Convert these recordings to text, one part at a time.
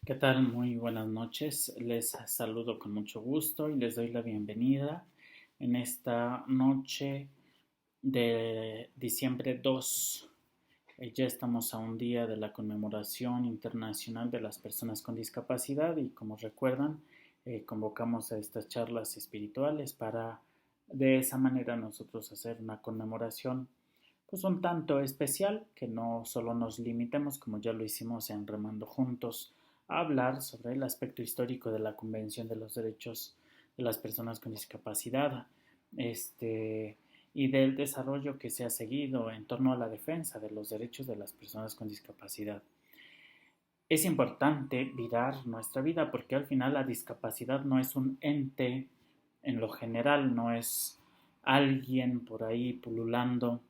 ¿Qué tal? Muy buenas noches. Les saludo con mucho gusto y les doy la bienvenida en esta noche de diciembre 2. Ya estamos a un día de la conmemoración internacional de las personas con discapacidad y como recuerdan, convocamos a estas charlas espirituales para de esa manera nosotros hacer una conmemoración pues un tanto especial, que no solo nos limitemos, como ya lo hicimos en Remando Juntos, a hablar sobre el aspecto histórico de la Convención de los Derechos de las Personas con Discapacidad, este, y del desarrollo que se ha seguido en torno a la defensa de los derechos de las personas con discapacidad. Es importante mirar nuestra vida porque al final la discapacidad no es un ente en lo general, no es alguien por ahí pululando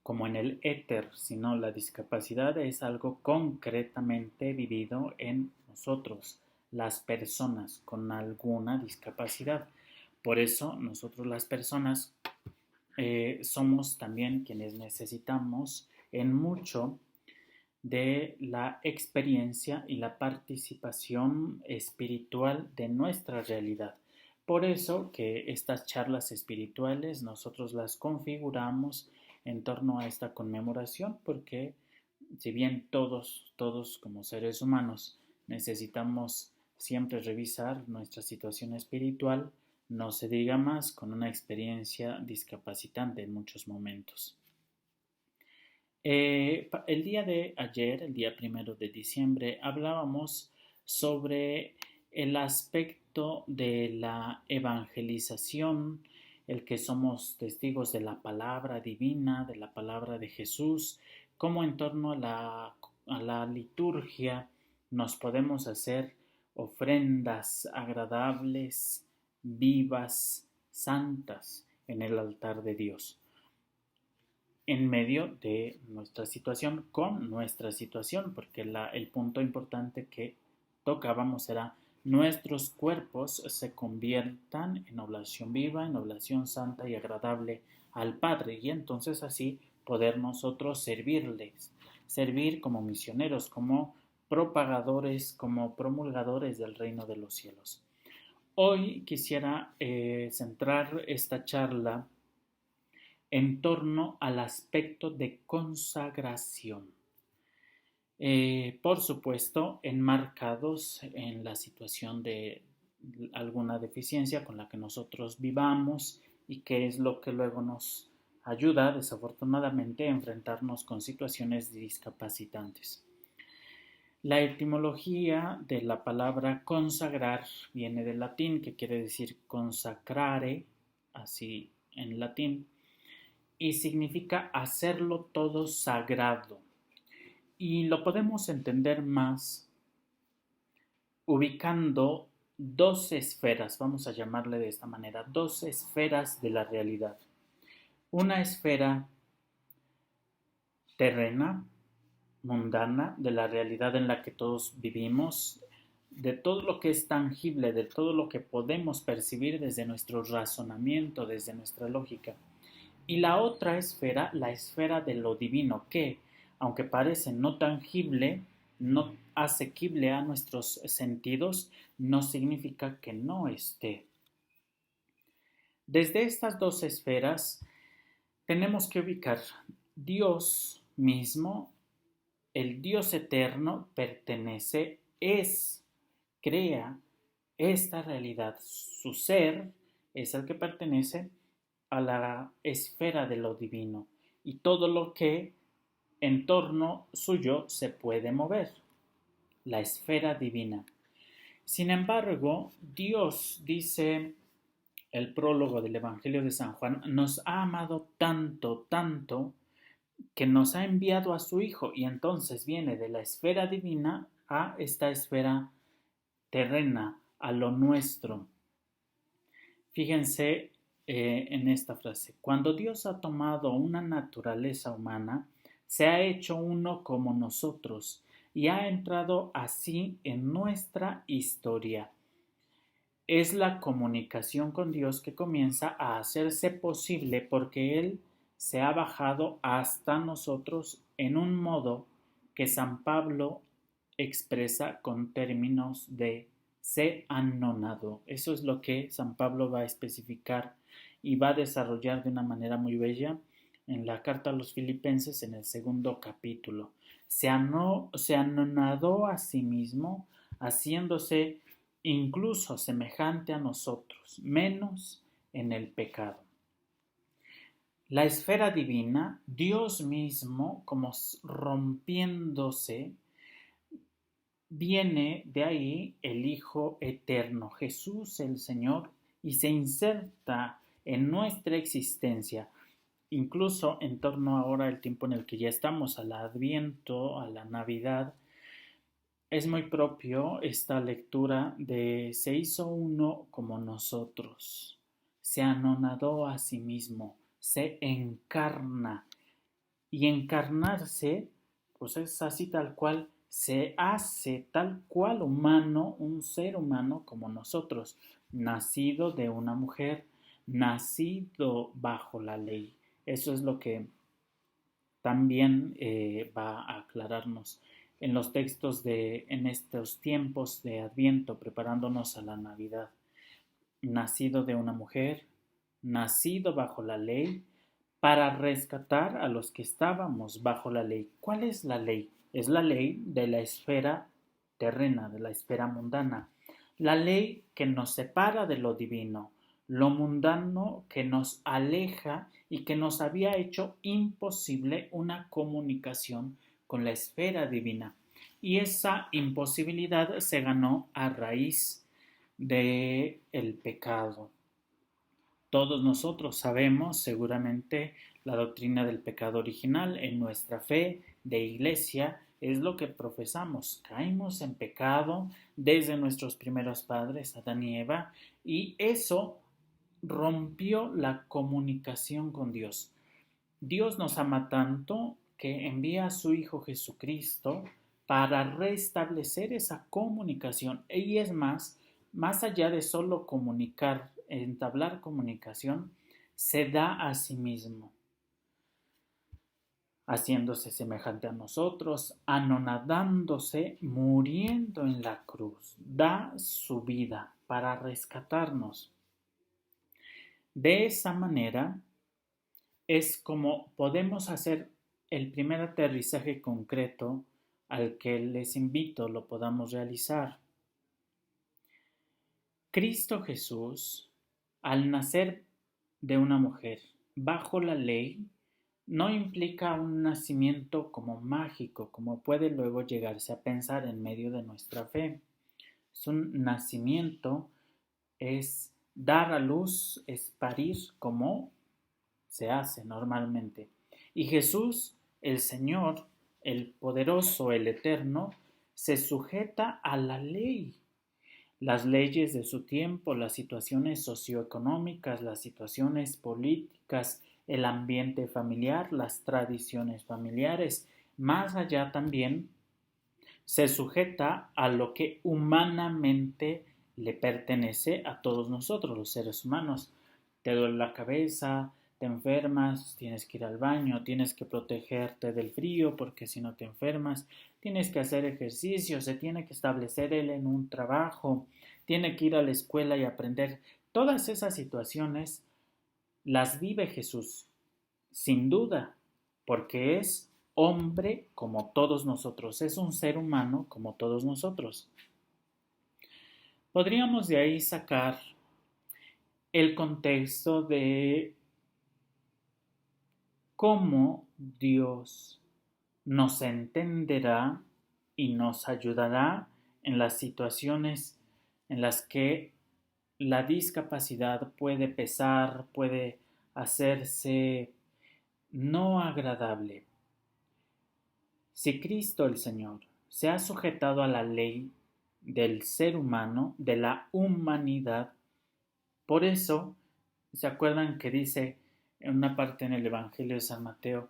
como en el éter, sino la discapacidad es algo concretamente vivido en nosotros, las personas con alguna discapacidad. Por eso nosotros las personas somos también quienes necesitamos en mucho de la experiencia y la participación espiritual de nuestra realidad. Por eso que estas charlas espirituales nosotros las configuramos en torno a esta conmemoración, porque si bien todos como seres humanos necesitamos siempre revisar nuestra situación espiritual, no se diga más con una experiencia discapacitante en muchos momentos. El día de ayer, el día 1 de diciembre, hablábamos sobre el aspecto de la evangelización, el que somos testigos de la palabra divina, de la palabra de Jesús, cómo en torno a la liturgia nos podemos hacer ofrendas agradables, vivas, santas en el altar de Dios en medio de nuestra situación, con nuestra situación, porque el punto importante que tocábamos era nuestros cuerpos se conviertan en oblación viva, en oblación santa y agradable al Padre, y entonces así poder nosotros servirles, servir como misioneros, como propagadores, como promulgadores del reino de los cielos. Hoy quisiera centrar esta charla en torno al aspecto de consagración. Por supuesto, enmarcados en la situación de alguna deficiencia con la que nosotros vivamos y que es lo que luego nos ayuda, desafortunadamente, a enfrentarnos con situaciones discapacitantes. La etimología de la palabra consagrar viene del latín, que quiere decir consacrare, así en latín, y significa hacerlo todo sagrado. Y lo podemos entender más ubicando dos esferas, vamos a llamarle de esta manera, dos esferas de la realidad. Una esfera terrena, mundana, de la realidad en la que todos vivimos, de todo lo que es tangible, de todo lo que podemos percibir desde nuestro razonamiento, desde nuestra lógica. Y la otra esfera, la esfera de lo divino, que, aunque parece no tangible, no asequible a nuestros sentidos, no significa que no esté. Desde estas dos esferas tenemos que ubicar Dios mismo, el Dios eterno, pertenece, es, crea esta realidad. Su ser es el que pertenece a la esfera de lo divino y todo lo que en torno suyo se puede mover, la esfera divina. Sin embargo, Dios, dice el prólogo del Evangelio de San Juan, nos ha amado tanto, tanto, que nos ha enviado a su Hijo, y entonces viene de la esfera divina a esta esfera terrena, a lo nuestro. Fíjense en esta frase. Cuando Dios ha tomado una naturaleza humana, se ha hecho uno como nosotros y ha entrado así en nuestra historia. Es la comunicación con Dios que comienza a hacerse posible porque Él se ha bajado hasta nosotros en un modo que San Pablo expresa con términos de se anonadó. Eso es lo que San Pablo va a especificar y va a desarrollar de una manera muy bella en la carta a los Filipenses en el segundo capítulo. Se anonadó a sí mismo, haciéndose incluso semejante a nosotros, menos en el pecado. La esfera divina, Dios mismo, como rompiéndose, viene de ahí el Hijo eterno, Jesús el Señor, y se inserta en nuestra existencia, incluso en torno ahora al tiempo en el que ya estamos, al Adviento, a la Navidad. Es muy propio esta lectura de se hizo uno como nosotros, se anonadó a sí mismo, se encarna. Y encarnarse, pues es así tal cual, se hace tal cual humano, un ser humano como nosotros, nacido de una mujer, nacido bajo la ley. Eso es lo que también va a aclararnos en los textos en estos tiempos de Adviento, preparándonos a la Navidad. Nacido de una mujer, nacido bajo la ley, para rescatar a los que estábamos bajo la ley. ¿Cuál es la ley? Es la ley de la esfera terrena, de la esfera mundana. La ley que nos separa de lo divino, lo mundano que nos aleja y que nos había hecho imposible una comunicación con la esfera divina. Y esa imposibilidad se ganó a raíz del pecado. Todos nosotros sabemos seguramente la doctrina del pecado original. En nuestra fe de iglesia es lo que profesamos. Caímos en pecado desde nuestros primeros padres, Adán y Eva, y eso rompió la comunicación con Dios. Dios nos ama tanto que envía a su Hijo Jesucristo para restablecer esa comunicación. Y es más allá de solo comunicar, entablar comunicación, se da a sí mismo, haciéndose semejante a nosotros, anonadándose, muriendo en la cruz, da su vida para rescatarnos. De esa manera es como podemos hacer el primer aterrizaje concreto al que les invito lo podamos realizar. Cristo Jesús, al nacer de una mujer bajo la ley, no implica un nacimiento como mágico, como puede luego llegarse a pensar en medio de nuestra fe. Es un nacimiento, es dar a luz, es parir como se hace normalmente. Y Jesús, el Señor, el poderoso, el eterno, se sujeta a la ley. Las leyes de su tiempo, las situaciones socioeconómicas, las situaciones políticas, el ambiente familiar, las tradiciones familiares. Más allá también se sujeta a lo que humanamente le pertenece a todos nosotros, los seres humanos. Te duele la cabeza, te enfermas, tienes que ir al baño, tienes que protegerte del frío porque si no te enfermas, tienes que hacer ejercicio, se tiene que establecer él en un trabajo, tiene que ir a la escuela y aprender. Todas esas situaciones las vive Jesús, sin duda, porque es hombre como todos nosotros, es un ser humano como todos nosotros. Podríamos de ahí sacar el contexto de cómo Dios nos entenderá y nos ayudará en las situaciones en las que la discapacidad puede pesar, puede hacerse no agradable. Si Cristo el Señor se ha sujetado a la ley del ser humano, de la humanidad, por eso, ¿se acuerdan que dice en una parte en el Evangelio de San Mateo?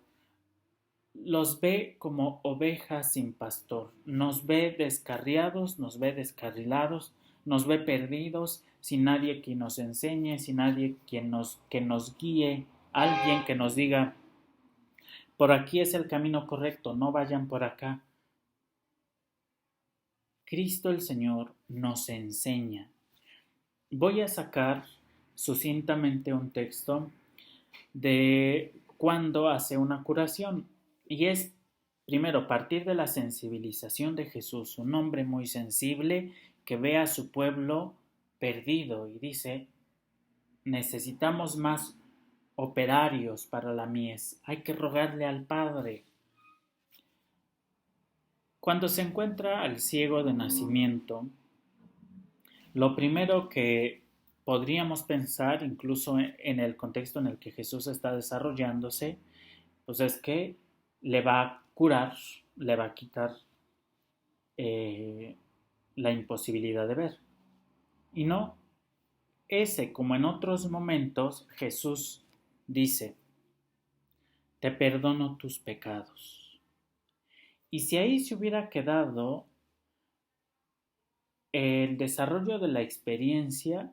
Los ve como ovejas sin pastor, nos ve descarriados, nos ve descarrilados, nos ve perdidos, sin nadie que nos enseñe, sin nadie que nos guíe, alguien que nos diga, por aquí es el camino correcto, no vayan por acá. Cristo el Señor nos enseña. Voy a sacar sucintamente un texto de cuando hace una curación, y es primero partir de la sensibilización de Jesús, un hombre muy sensible que ve a su pueblo perdido y dice: necesitamos más operarios para la mies, hay que rogarle al Padre. Cuando se encuentra al ciego de nacimiento, lo primero que podríamos pensar, incluso en el contexto en el que Jesús está desarrollándose, pues es que le va a curar, le va a quitar eh, la imposibilidad de ver. Y no, ese, como en otros momentos, Jesús dice: te perdono tus pecados. Y si ahí se hubiera quedado el desarrollo de la experiencia,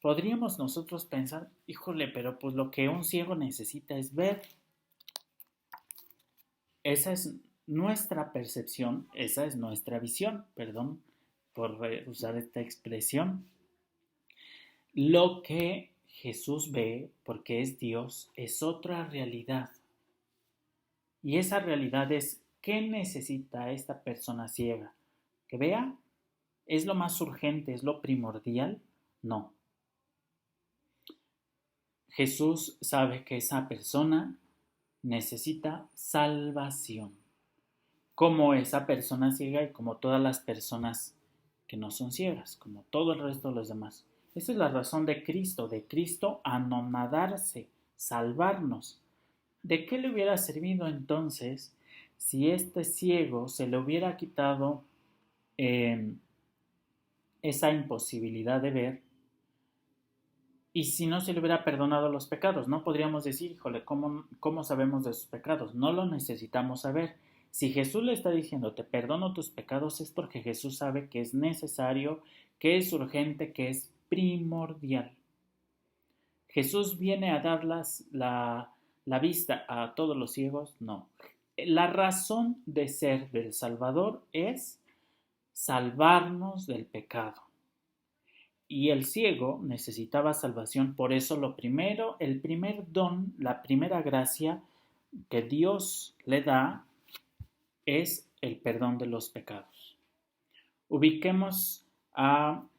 podríamos nosotros pensar: híjole, pero pues lo que un ciego necesita es ver. Esa es nuestra percepción, esa es nuestra visión, perdón por usar esta expresión. Lo que Jesús ve, porque es Dios, es otra realidad. Y esa realidad es: ¿qué necesita esta persona ciega? ¿Que vea? ¿Es lo más urgente? ¿Es lo primordial? No. Jesús sabe que esa persona necesita salvación, como esa persona ciega y como todas las personas que no son ciegas, como todo el resto de los demás. Esa es la razón de Cristo anonadarse, salvarnos. ¿De qué le hubiera servido entonces si este ciego se le hubiera quitado esa imposibilidad de ver, y si no se le hubiera perdonado los pecados? No podríamos decir: híjole, ¿cómo sabemos de sus pecados? No lo necesitamos saber. Si Jesús le está diciendo: te perdono tus pecados, es porque Jesús sabe que es necesario, que es urgente, que es primordial. ¿Jesús viene a dar la vista a todos los ciegos? No. La razón de ser del Salvador es salvarnos del pecado. Y el ciego necesitaba salvación, por eso el primer don, la primera gracia que Dios le da es el perdón de los pecados. Ubiquemos al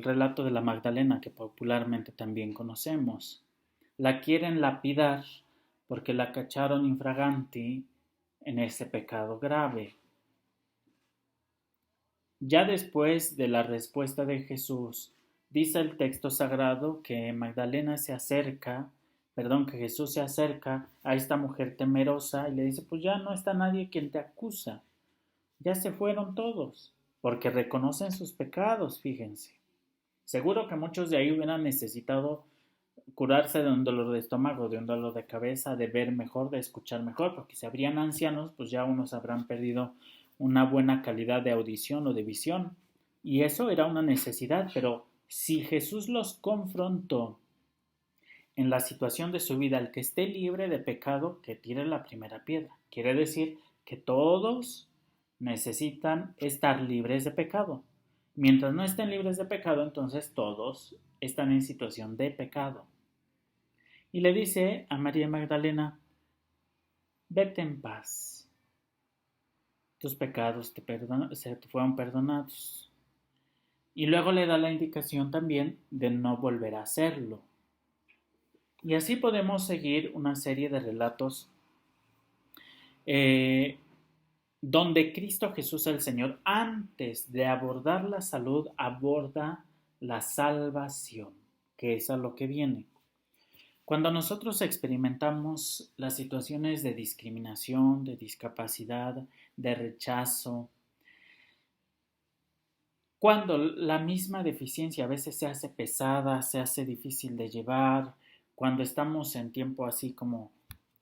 relato de la Magdalena, que popularmente también conocemos. La quieren lapidar porque la cacharon infraganti en ese pecado grave. Ya después de la respuesta de Jesús, dice el texto sagrado que que Jesús se acerca a esta mujer temerosa y le dice: pues ya no está nadie quien te acusa, ya se fueron todos, porque reconocen sus pecados, fíjense. Seguro que muchos de ahí hubieran necesitado curarse de un dolor de estómago, de un dolor de cabeza, de ver mejor, de escuchar mejor, porque si habrían ancianos, pues ya unos habrán perdido una buena calidad de audición o de visión. Y eso era una necesidad, pero si Jesús los confrontó en la situación de su vida: el que esté libre de pecado, que tire la primera piedra. Quiere decir que todos necesitan estar libres de pecado. Mientras no estén libres de pecado, entonces todos están en situación de pecado. Y le dice a María Magdalena: vete en paz, tus pecados se te fueron perdonados. Y luego le da la indicación también de no volver a hacerlo. Y así podemos seguir una serie de relatos donde Cristo Jesús el Señor, antes de abordar la salud, aborda la salvación, que es a lo que viene. Cuando nosotros experimentamos las situaciones de discriminación, de discapacidad, de rechazo, cuando la misma deficiencia a veces se hace pesada, se hace difícil de llevar, cuando estamos en tiempo así como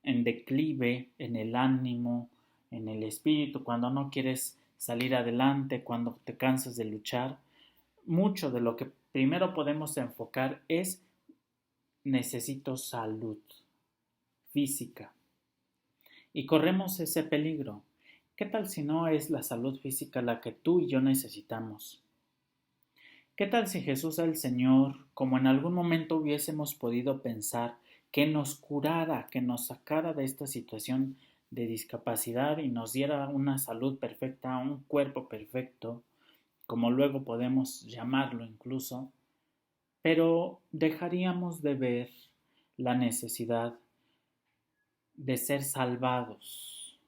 en declive, en el ánimo, en el espíritu, cuando no quieres salir adelante, cuando te cansas de luchar, mucho de lo que primero podemos enfocar es: necesito salud física. Y corremos ese peligro. ¿Qué tal si no es la salud física la que tú y yo necesitamos? ¿Qué tal si Jesús el Señor, como en algún momento hubiésemos podido pensar, que nos curara, que nos sacara de esta situación de discapacidad y nos diera una salud perfecta, un cuerpo perfecto, como luego podemos llamarlo incluso, pero dejaríamos de ver la necesidad de ser salvados?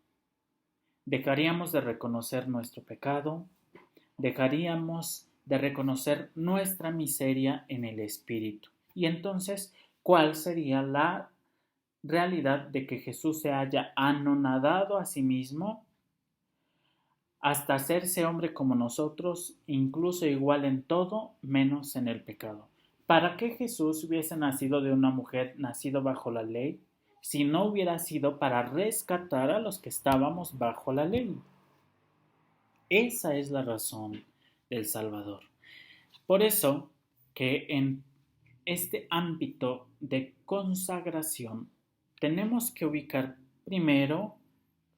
Dejaríamos de reconocer nuestro pecado, dejaríamos de reconocer nuestra miseria en el espíritu. Y entonces, ¿cuál sería la realidad de que Jesús se haya anonadado a sí mismo hasta hacerse hombre como nosotros, incluso igual en todo, menos en el pecado? ¿Para qué Jesús hubiese nacido de una mujer, nacido bajo la ley, si no hubiera sido para rescatar a los que estábamos bajo la ley? Esa es la razón del Salvador. Por eso que en este ámbito de consagración tenemos que ubicar primero,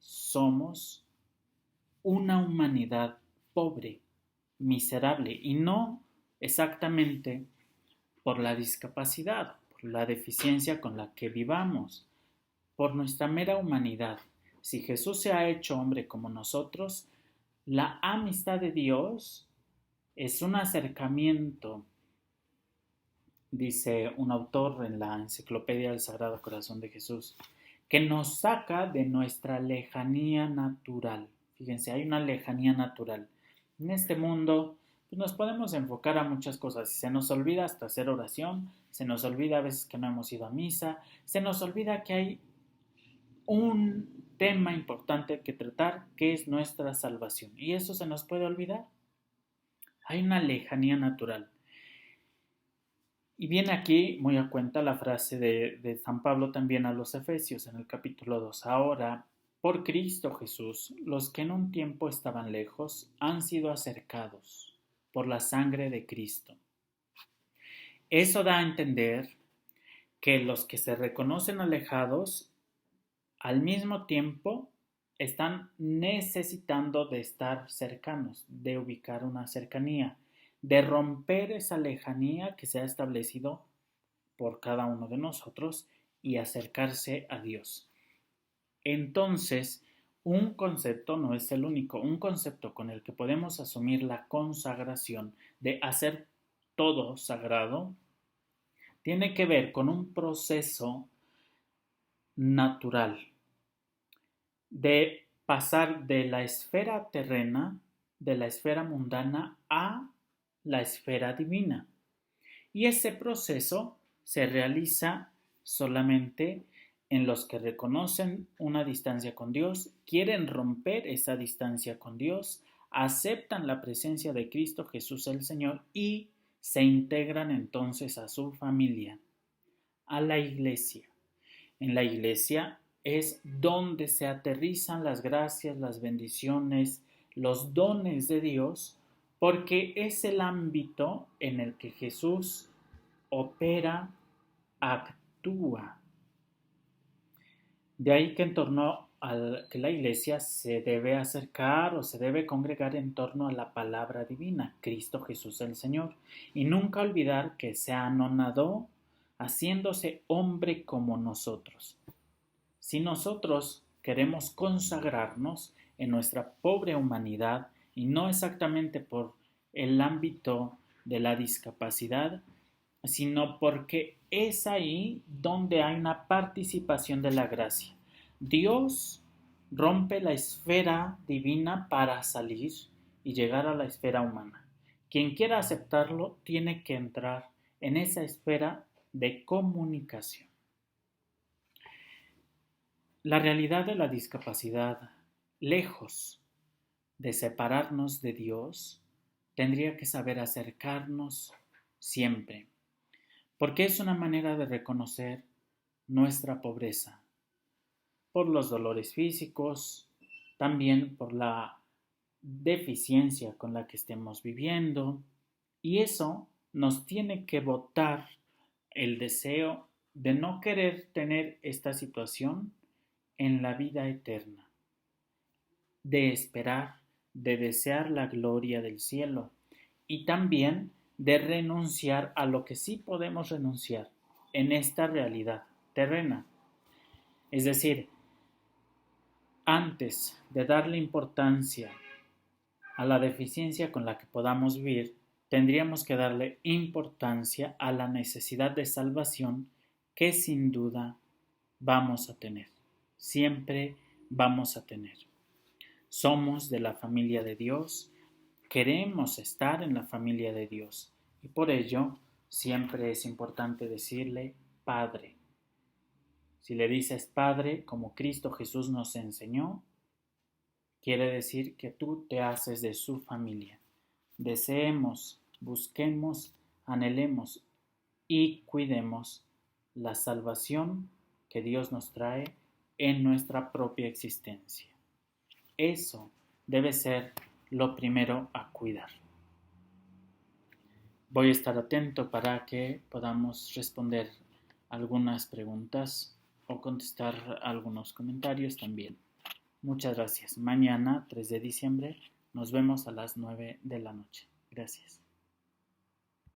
somos una humanidad pobre, miserable, y no exactamente por la discapacidad, por la deficiencia con la que vivamos, por nuestra mera humanidad. Si Jesús se ha hecho hombre como nosotros, la amistad de Dios es un acercamiento, dice un autor en la Enciclopedia del Sagrado Corazón de Jesús, que nos saca de nuestra lejanía natural. Fíjense, hay una lejanía natural. En este mundo pues nos podemos enfocar a muchas cosas y se nos olvida hasta hacer oración, se nos olvida a veces que no hemos ido a misa, se nos olvida que hay un tema importante que tratar, que es nuestra salvación. Y eso se nos puede olvidar. Hay una lejanía natural. Y viene aquí muy a cuenta la frase de San Pablo también a los Efesios en el capítulo 2. Ahora, por Cristo Jesús, los que en un tiempo estaban lejos han sido acercados por la sangre de Cristo. Eso da a entender que los que se reconocen alejados, al mismo tiempo, están necesitando de estar cercanos, de ubicar una cercanía, de romper esa lejanía que se ha establecido por cada uno de nosotros y acercarse a Dios. Entonces, un concepto no es el único, un concepto con el que podemos asumir la consagración de hacer todo sagrado, tiene que ver con un proceso natural de pasar de la esfera terrena, de la esfera mundana, a la esfera divina. Y ese proceso se realiza solamente en los que reconocen una distancia con Dios, quieren romper esa distancia con Dios, aceptan la presencia de Cristo Jesús el Señor y se integran entonces a su familia, a la iglesia. En la iglesia es donde se aterrizan las gracias, las bendiciones, los dones de Dios, porque es el ámbito en el que Jesús opera, actúa. De ahí que en torno a que la iglesia se debe acercar o se debe congregar en torno a la palabra divina, Cristo Jesús el Señor, y nunca olvidar que se anonadó haciéndose hombre como nosotros. Si nosotros queremos consagrarnos en nuestra pobre humanidad y no exactamente por el ámbito de la discapacidad, sino porque es ahí donde hay una participación de la gracia. Dios rompe la esfera divina para salir y llegar a la esfera humana. Quien quiera aceptarlo tiene que entrar en esa esfera de comunicación. La realidad de la discapacidad, lejos de separarnos de Dios, tendría que saber acercarnos siempre, porque es una manera de reconocer nuestra pobreza, por los dolores físicos, también por la deficiencia con la que estemos viviendo, y eso nos tiene que botar el deseo de no querer tener esta situación en la vida eterna. de esperar, de desear la gloria del cielo y también de renunciar a lo que sí podemos renunciar en esta realidad terrena. Es decir, antes de darle importancia a la deficiencia con la que podamos vivir, tendríamos que darle importancia a la necesidad de salvación que sin duda vamos a tener. Siempre vamos a tener. Somos de la familia de Dios, queremos estar en la familia de Dios y por ello siempre es importante decirle Padre. Si le dices Padre, como Cristo Jesús nos enseñó, quiere decir que tú te haces de su familia. Deseemos, busquemos, anhelemos y cuidemos la salvación que Dios nos trae en nuestra propia existencia. Eso debe ser lo primero a cuidar. Voy a estar atento para que podamos responder algunas preguntas o contestar algunos comentarios también. Muchas gracias. Mañana, 3 de diciembre, nos vemos a las 9 de la noche. Gracias.